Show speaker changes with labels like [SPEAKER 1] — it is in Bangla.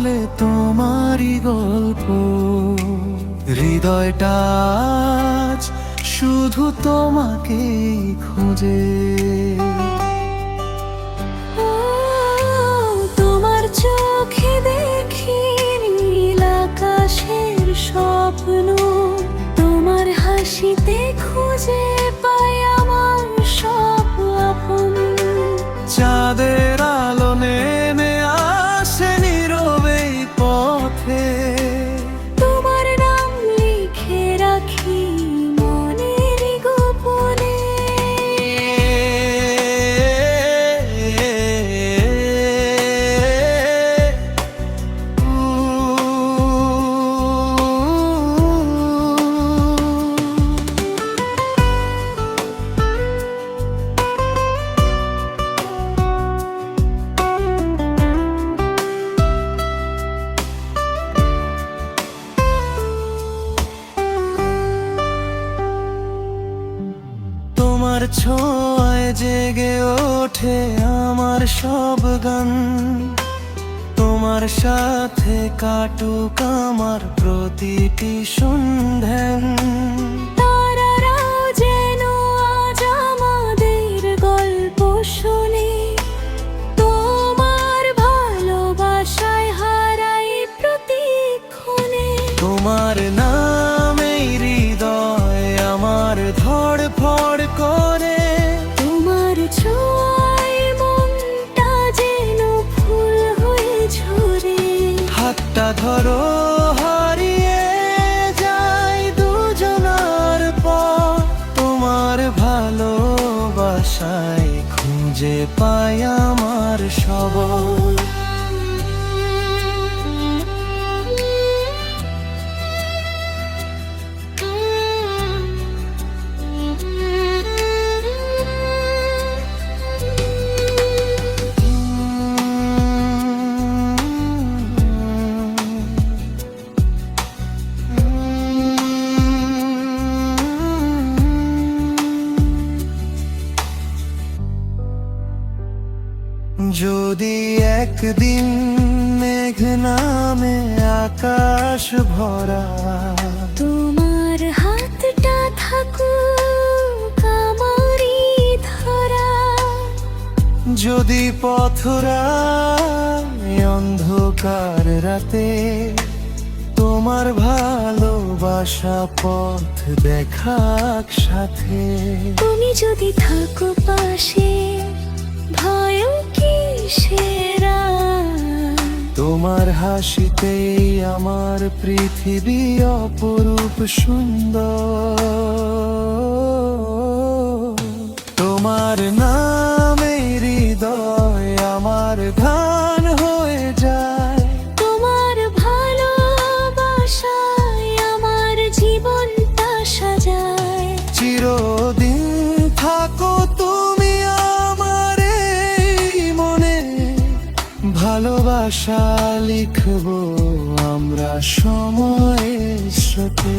[SPEAKER 1] বলে তোমারই গল্প। হৃদয়টা আজ শুধু তোমাকেই খোঁজে।
[SPEAKER 2] তোমার চোখে দেখি নীল আকাশের স্বপ্ন, তোমার হাসিতে খুঁজে পাই আমার সব আপন।
[SPEAKER 1] চাঁদের আলো নেমে আসে নীরবে পথে,
[SPEAKER 2] তোমার নাম লিখে রাখি মনের গোপনে।
[SPEAKER 1] তোমার ছোঁয়ায় জেগে ওঠে আমার সব গান, তোমার সাথে কাটুক আমার প্রতিটি সন্ধ্যান।
[SPEAKER 2] তারারাও যেন আজ আমাদের গল্প শোনে, তোমার ভালোবাসায় হারাই প্রতিক্ষণে।
[SPEAKER 1] তোমার নামেই হৃদয় আমার ধড়ফড় করে,
[SPEAKER 2] তোমার ছোঁয়ায় মনটা যেন ফুল হয়ে ঝরে।
[SPEAKER 1] হাতটা ধরো হারিয়ে যাই দুজনার পর, তোমার ভালোবাসায় খুঁজে পাই আমার সবল। যদি একদিন মেঘ নামে আকাশ ভরা,
[SPEAKER 2] তোমার হাতটা থাকুক আমারই ধরা।
[SPEAKER 1] যদি পথরায় অন্ধকার রাতে তোমার ভালোবাসা পথ দেখাক সাথে।
[SPEAKER 2] তুমি যদি থাকো পাশে ভয় কিসের আর?
[SPEAKER 1] তোমার হাসিতেই আমার পৃথিবী অপরূপ সুন্দর। তোমার নামে হৃদয় আমার গান হয়ে যায়,
[SPEAKER 2] তোমার ভালোবাসায় আমার জীবনটা সাজায়।
[SPEAKER 1] চিরদিন থাকো তুমি আমার এই মনে, ভালোবাসা লিখবো আমরা সময়ের সাথে।